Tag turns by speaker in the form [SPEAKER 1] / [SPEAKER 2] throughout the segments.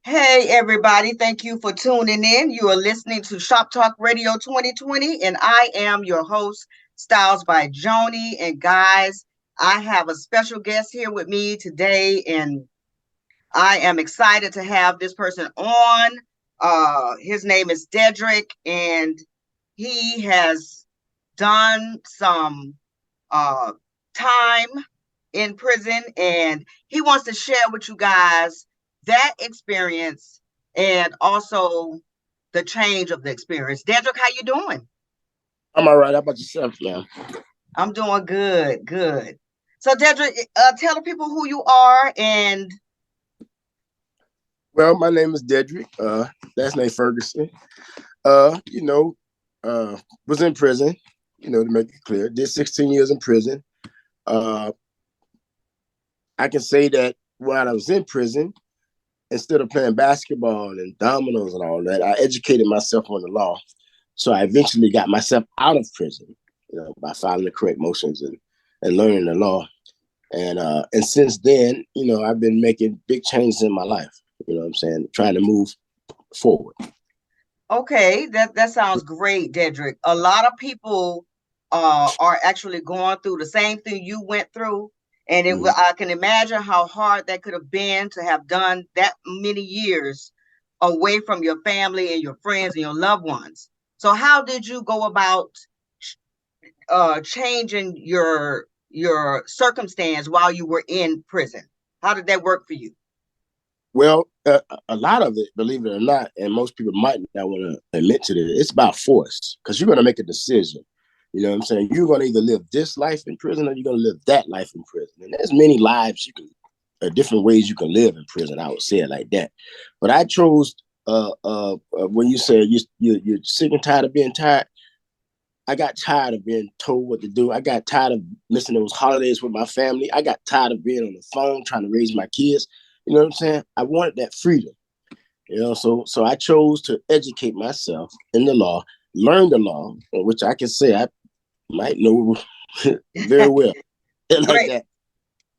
[SPEAKER 1] Hey, everybody. Thank you for tuning in. You are listening to Shop Talk Radio 2020, and I am your host, Styles by Joni. And guys, I have a special guest here with me today, and I am excited to have this person on. His name is Dedrick, and he has done some uh, time in prison, and he wants to share with you guys that experience and also the change of the experience. Dedrick, how you doing?
[SPEAKER 2] I'm all right. How about yourself, man?
[SPEAKER 1] I'm doing good, good. So, Dedrick, tell the people who you are and
[SPEAKER 2] Well, my name is Dedrick. Last name Ferguson. You know, was in prison. To make it clear, did 16 years in prison. Uh, I can say that while I was in prison, instead of playing basketball and dominoes and all that, I educated myself on the law. So I eventually got myself out of prison, by following the correct motions and learning the law. And since then, I've been making big changes in my life. You know what I'm saying? Trying to move forward.
[SPEAKER 1] okay, that sounds great, Dedrick. A lot of people are actually going through the same thing you went through, and
[SPEAKER 2] Mhm.
[SPEAKER 1] I can imagine how hard that could have been to have done that many years away from your family and your friends and your loved ones. So, how did you go about changing your circumstance while you were in prison? How did that work for you?
[SPEAKER 2] Well, a lot of it, believe it or not, and most people might not want to admit to this, it's about force because you're going to make a decision. You know what I'm saying? You're going to either live this life in prison or you're going to live that life in prison. And there's many lives different ways you can live in prison. I would say it like that. But I chose when you said you're sick and tired of being tired. I got tired of being told what to do. I got tired of missing those holidays with my family. I got tired of being on the phone trying to raise my kids. You know what I'm saying? I wanted that freedom. So I chose to educate myself in the law, learn the law, which I can say I might know very well, like
[SPEAKER 1] Great.
[SPEAKER 2] that.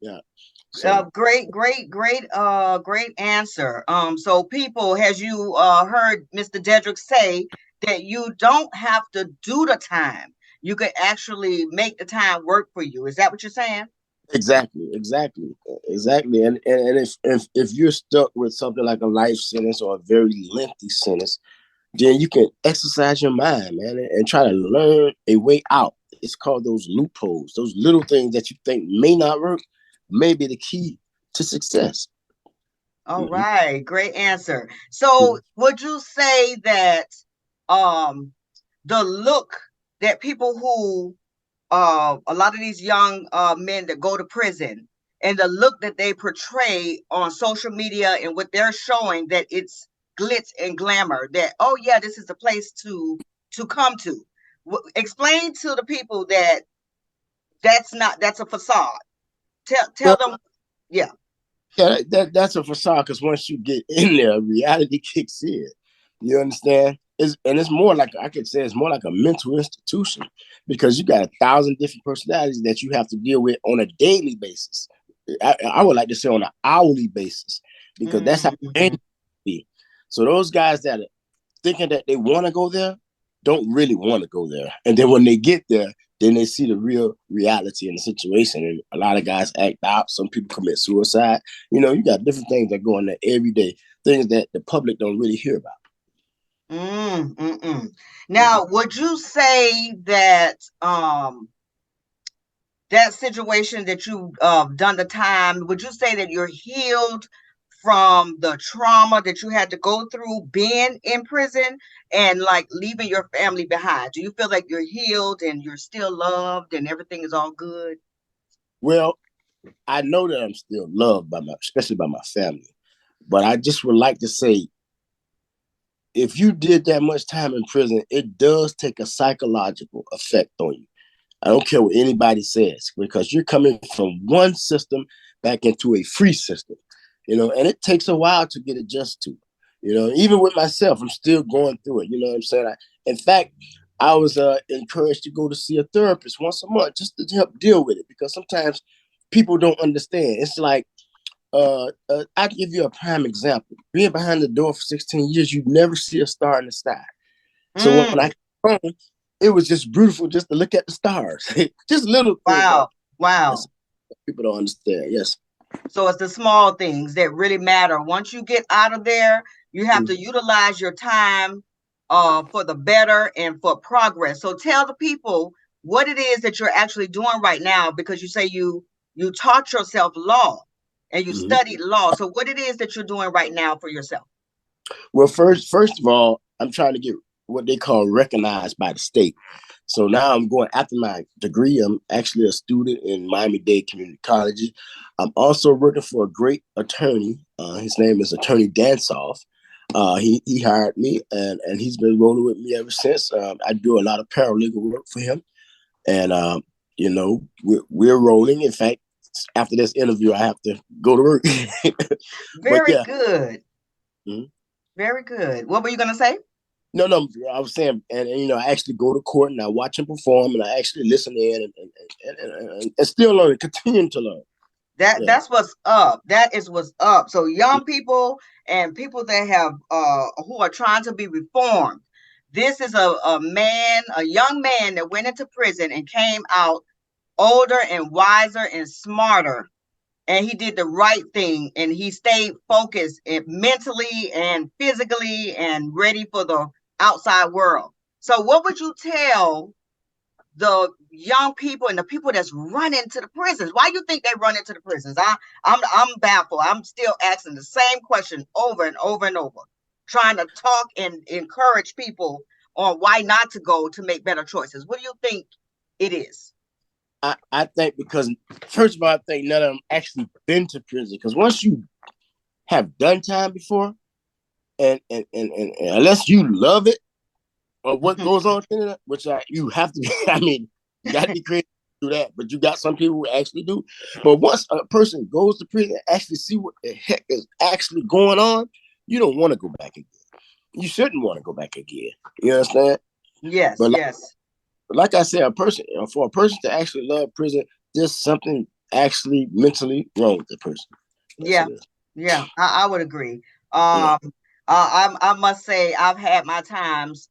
[SPEAKER 2] Yeah. So
[SPEAKER 1] Great answer. So people, as you heard Mr. Dedrick say, that you don't have to do the time. You could actually make the time work for you. Is that what you're saying?
[SPEAKER 2] exactly. And if you're stuck with something like a life sentence or a very lengthy sentence, then you can exercise your mind, man, and try to learn a way out. It's called those loopholes, those little things that you think may not work, may be the key to success.
[SPEAKER 1] All
[SPEAKER 2] Mm-hmm.
[SPEAKER 1] right, great answer. So would you say that um the look that people who a lot of these young men that go to prison and the look that they portray on social media and what they're showing, that it's glitz and glamour, that oh yeah, this is the place to come to. Explain to the people that that's a facade. Tell
[SPEAKER 2] Well,
[SPEAKER 1] them, yeah.
[SPEAKER 2] yeah, that's a facade because once you get in there, reality kicks in. You understand? It's more like I could say it's more like a mental institution because you got 1,000 different personalities that you have to deal with on a daily basis. I would like to say on an hourly basis because that's how
[SPEAKER 1] Mm-hmm.
[SPEAKER 2] it be. So those guys that are thinking that they want to go there don't really want to go there, and then when they get there, then they see the real reality in the situation. And a lot of guys act out. Some people commit suicide. You got different things that go on there every day, things that the public don't really hear about.
[SPEAKER 1] Now, would you say that that situation that you done the time, would you say that you're healed from the trauma that you had to go through being in prison and like leaving your family behind? Do you feel like you're healed and you're still loved and everything is all good?
[SPEAKER 2] Well, I know that I'm still loved especially by my family, but I just would like to say, if you did that much time in prison, it does take a psychological effect on you. I don't care what anybody says because you're coming from one system back into a free system, and it takes a while to get adjusted to. Even with myself, I'm still going through it. You know what I'm saying? In fact, I was encouraged to go to see a therapist once a month just to help deal with it because sometimes people don't understand. It's like I give you a prime example. Being behind the door for 16 years, you never see a star in the sky. So when I
[SPEAKER 1] Mm,
[SPEAKER 2] came home, it was just beautiful just to look at the stars. Just little things like
[SPEAKER 1] wow.
[SPEAKER 2] that.
[SPEAKER 1] Wow.
[SPEAKER 2] People don't understand. Yes.
[SPEAKER 1] So it's the small things that really matter. Once you get out of there, you have
[SPEAKER 2] Mhm.
[SPEAKER 1] to utilize your time for the better and for progress. So tell the people what it is that you're actually doing right now, because you say you taught yourself law and you
[SPEAKER 2] Mhm.
[SPEAKER 1] studied law. So what it is that you're doing right now for yourself?
[SPEAKER 2] Well, first of all, I'm trying to get what they call recognized by the state. So now I'm going after my degree. I'm actually a student in Miami-Dade Community College. I'm also working for a great attorney. His name is Attorney Dansoff. He hired me, and he's been rolling with me ever since. I do a lot of paralegal work for him, and we're rolling. In fact, after this interview, I have to go to work. But
[SPEAKER 1] Very
[SPEAKER 2] yeah.
[SPEAKER 1] good.
[SPEAKER 2] Mhm.
[SPEAKER 1] Very good. What were you going to say?
[SPEAKER 2] No, I was saying, and I actually go to court and I watch him perform, and I actually listen in and still learn, continuing to learn. Yeah.
[SPEAKER 1] That's what's up. That is what's up. So young people and people that have who are trying to be reformed. This is a young man that went into prison and came out older and wiser and smarter. And he did the right thing and he stayed focused and mentally and physically and ready for the outside world. So what would you tell the young people and the people that's running to the prisons? Why you think they run into the prisons? I'm baffled. I'm still asking the same question over and over and over, trying to talk and encourage people on why not to go to make better choices. What do you think it is?
[SPEAKER 2] I think because first of all, I think none of them actually been to prison. Because once you have done time before, and unless you love it or what goes on in it, which you have to be, I mean, you got to be creative to do that, but you got some people who actually do. But once a person goes to prison and actually see what the heck is actually going on, you don't want to go back again. You shouldn't want to go back again. You understand?
[SPEAKER 1] Yes,
[SPEAKER 2] But
[SPEAKER 1] yes.
[SPEAKER 2] like I said, for a person to actually love prison, there's something actually mentally wrong with the person. Yes,
[SPEAKER 1] Yeah,
[SPEAKER 2] it is.
[SPEAKER 1] yeah, I would agree.
[SPEAKER 2] Yeah.
[SPEAKER 1] I must say I've had my times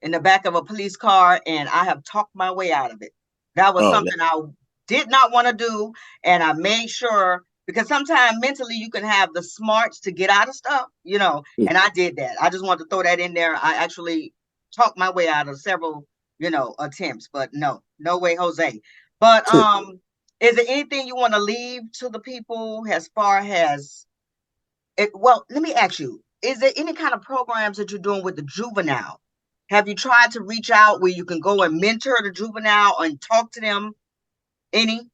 [SPEAKER 1] in the back of a police car, and I have talked my way out of it. That was
[SPEAKER 2] Oh, man.
[SPEAKER 1] something I did not want to do, and I made sure, because sometimes mentally you can have the smarts to get out of stuff,
[SPEAKER 2] Mm.
[SPEAKER 1] and I did that. I just want to throw that in there. I actually talked my way out of several attempts, but no, no way, Jose. But is there anything you want to leave to the people as far as it? Well, let me ask you, is there any kind of programs that you're doing with the juvenile? Have you tried to reach out where you can go and mentor the juvenile and talk to them? Any?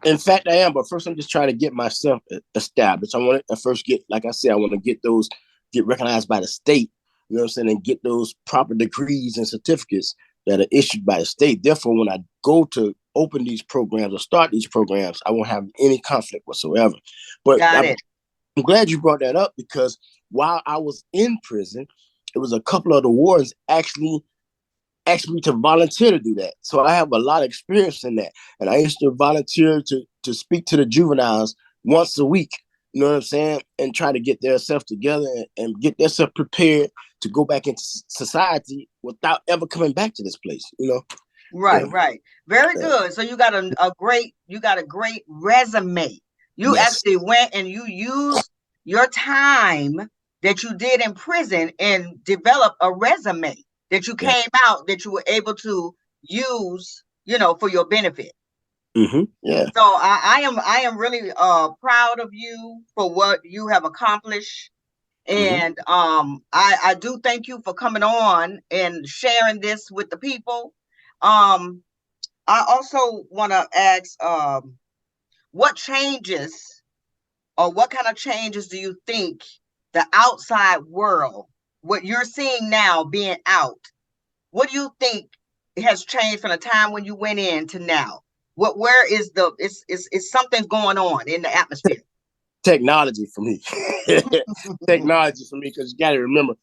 [SPEAKER 2] In fact, I am, but first I'm just trying to get myself established. I want to first get, like I said, I want to get recognized by the state, you know what I'm saying, and get those proper degrees and certificates that are issued by the state. Therefore, when I go to open these programs or start these programs, I won't have any conflict whatsoever. But
[SPEAKER 1] Got
[SPEAKER 2] I'm
[SPEAKER 1] it.
[SPEAKER 2] glad you brought that up because while I was in prison, it was a couple of the wardens actually asked me to volunteer to do that. So I have a lot of experience in that. And I used to volunteer to speak to the juveniles once a week, you know what I'm saying? And try to get themselves together and get themselves prepared to go back into society without ever coming back to this place, you know?
[SPEAKER 1] Right,
[SPEAKER 2] Yeah.
[SPEAKER 1] right. Very
[SPEAKER 2] Yeah.
[SPEAKER 1] good. So you got a great resume. You
[SPEAKER 2] Yes.
[SPEAKER 1] actually went and you used your time that you did in prison and developed a resume that you
[SPEAKER 2] Yeah.
[SPEAKER 1] came out that you were able to use, for your benefit.
[SPEAKER 2] Mm-hmm. Yeah.
[SPEAKER 1] So I am really proud of you for what you have accomplished.
[SPEAKER 2] Mm-hmm.
[SPEAKER 1] And I do thank you for coming on and sharing this with the people. Um I also want to ask, what changes or what kind of changes do you think the outside world, what you're seeing now being out, what do you think has changed from the time when you went in to now? Where is is something going on in the atmosphere?
[SPEAKER 2] Technology for me. Technology for me, because you got to remember,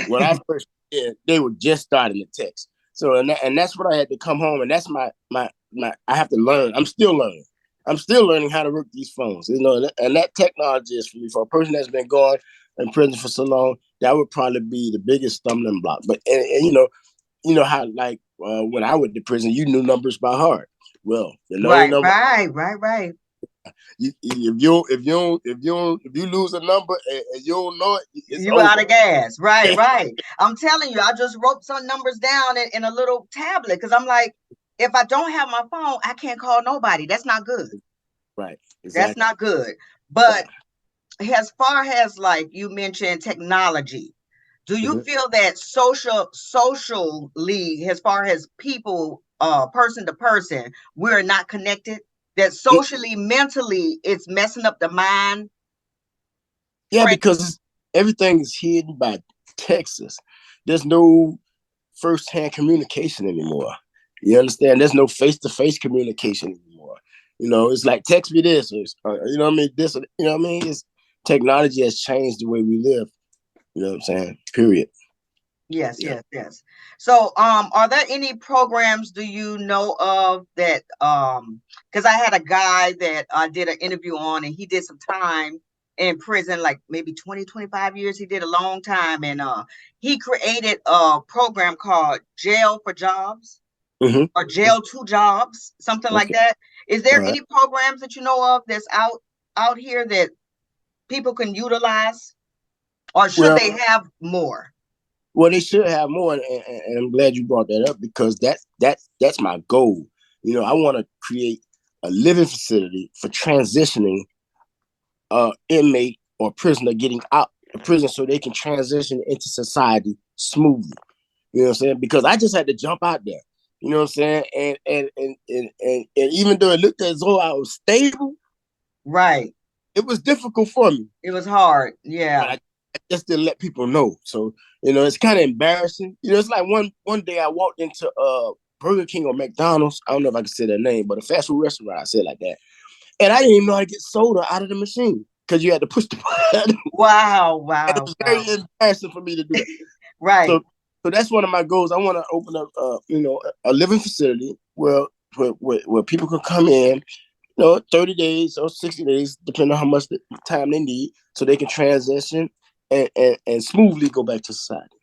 [SPEAKER 2] when I first did, they were just starting to text. So and that's what I had to come home, and that's my I have to learn. I'm still learning. I'm still learning how to work these phones. And that technology is for me, for a person that's been gone in prison for so long, that would probably be the biggest stumbling block. But and you know how like when I went to prison, you knew numbers by heart. Well, the only
[SPEAKER 1] Right,
[SPEAKER 2] number
[SPEAKER 1] right.
[SPEAKER 2] if you lose a number and you don't know it, it's
[SPEAKER 1] You out
[SPEAKER 2] over.
[SPEAKER 1] of gas. Right. I'm telling you, I just wrote some numbers down in a little tablet because I'm like, if I don't have my phone, I can't call nobody. That's not good.
[SPEAKER 2] Right,
[SPEAKER 1] That's
[SPEAKER 2] exactly.
[SPEAKER 1] not good. But as far as like you mentioned technology, do you feel that socially, as far as people, person to person, we're not connected? That socially, mentally, it's messing up the mind
[SPEAKER 2] Yeah,
[SPEAKER 1] frame?
[SPEAKER 2] because everything is hidden by Texas. There's no first-hand communication anymore. You understand? There's no face-to-face communication anymore. It's like text me this, or you know what I mean? This, you know what I mean? It's technology has changed the way we live. You know what I'm saying? Period.
[SPEAKER 1] Yes,
[SPEAKER 2] Yeah.
[SPEAKER 1] yes. So, are there any programs do you know of that, because I had a guy that I did an interview on and he did some time in prison, like maybe 20, 25 years. He did a long time and he created a program called Jail for Jobs
[SPEAKER 2] Mm-hmm.
[SPEAKER 1] or Jail to Jobs, something like
[SPEAKER 2] Okay.
[SPEAKER 1] that. Is
[SPEAKER 2] All
[SPEAKER 1] there
[SPEAKER 2] right.
[SPEAKER 1] any programs that you know of that's out here that people can utilize, or should
[SPEAKER 2] Well,
[SPEAKER 1] they have more?
[SPEAKER 2] well, they should have more, and I'm glad you brought that up because that's my goal. I want to create a living facility for transitioning inmate or prisoner getting out of prison so they can transition into society smoothly. You know what I'm saying? Because I just had to jump out there. You know what I'm saying? And even though it looked as though I was stable,
[SPEAKER 1] Right.
[SPEAKER 2] it was difficult for me.
[SPEAKER 1] It was hard.
[SPEAKER 2] But
[SPEAKER 1] Yeah.
[SPEAKER 2] I just didn't let people know. So, it's kind of embarrassing. It's like one day I walked into Burger King or McDonald's. I don't know if I can say that name, but a fast food restaurant, I said it like that. And I didn't even know how to get soda out of the machine because you had to push the button.
[SPEAKER 1] Wow.
[SPEAKER 2] And it
[SPEAKER 1] Wow.
[SPEAKER 2] was
[SPEAKER 1] Wow.
[SPEAKER 2] very embarrassing for me to do that. So,
[SPEAKER 1] Right.
[SPEAKER 2] so that's one of my goals. I want to open up, a living facility where people can come in, 30 days or 60 days, depending on how much time they need, so they can transition and smoothly go back to society.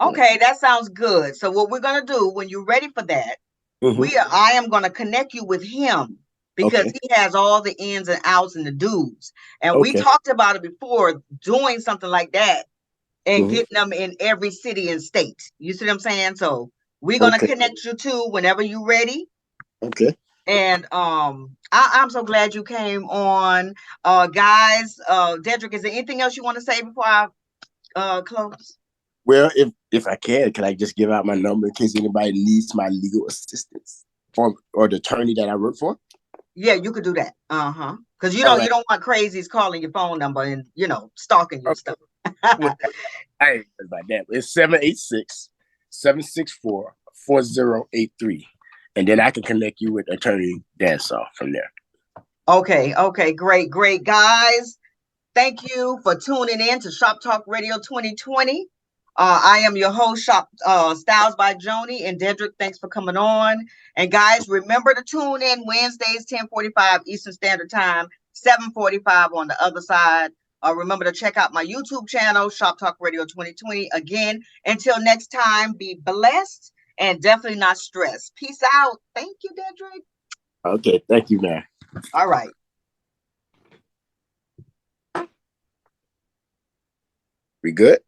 [SPEAKER 1] Okay, that sounds good. So what we're gonna do when you're ready for that,
[SPEAKER 2] Mm-hmm.
[SPEAKER 1] I am gonna connect you with him because
[SPEAKER 2] Okay.
[SPEAKER 1] he has all the ins and outs and the do's. And we
[SPEAKER 2] Okay.
[SPEAKER 1] talked about it before, doing something like that and
[SPEAKER 2] Mm-hmm.
[SPEAKER 1] getting them in every city and state. You see what I'm saying? So we're gonna
[SPEAKER 2] Okay.
[SPEAKER 1] connect you to whenever you're ready.
[SPEAKER 2] Okay.
[SPEAKER 1] And I'm so glad you came on. Guys, Dedrick, is there anything else you want to say before I close?
[SPEAKER 2] Well, if I can I just give out my number in case anybody needs my legal assistance or the attorney that I work for?
[SPEAKER 1] Yeah, you could do that. Uh-huh. Because
[SPEAKER 2] All
[SPEAKER 1] you
[SPEAKER 2] right.
[SPEAKER 1] don't want crazies calling your phone number and stalking you and
[SPEAKER 2] Okay.
[SPEAKER 1] stuff.
[SPEAKER 2] Well, I ain't worried about that. It's 786-764-4083. And then I can connect you with attorney Dansaw from there.
[SPEAKER 1] Okay, great, guys. Thank you for tuning in to Shop Talk Radio 2020. I am your host, Styles by Joni and Dedrick. Thanks for coming on. And guys, remember to tune in Wednesdays, 10:45 Eastern Standard Time, 7:45 on the other side. Remember to check out my YouTube channel, Shop Talk Radio 2020. Again, until next time, be blessed and definitely not stressed. Peace out. Thank you, Dedrick.
[SPEAKER 2] Okay, thank you, man.
[SPEAKER 1] All right.
[SPEAKER 2] We good?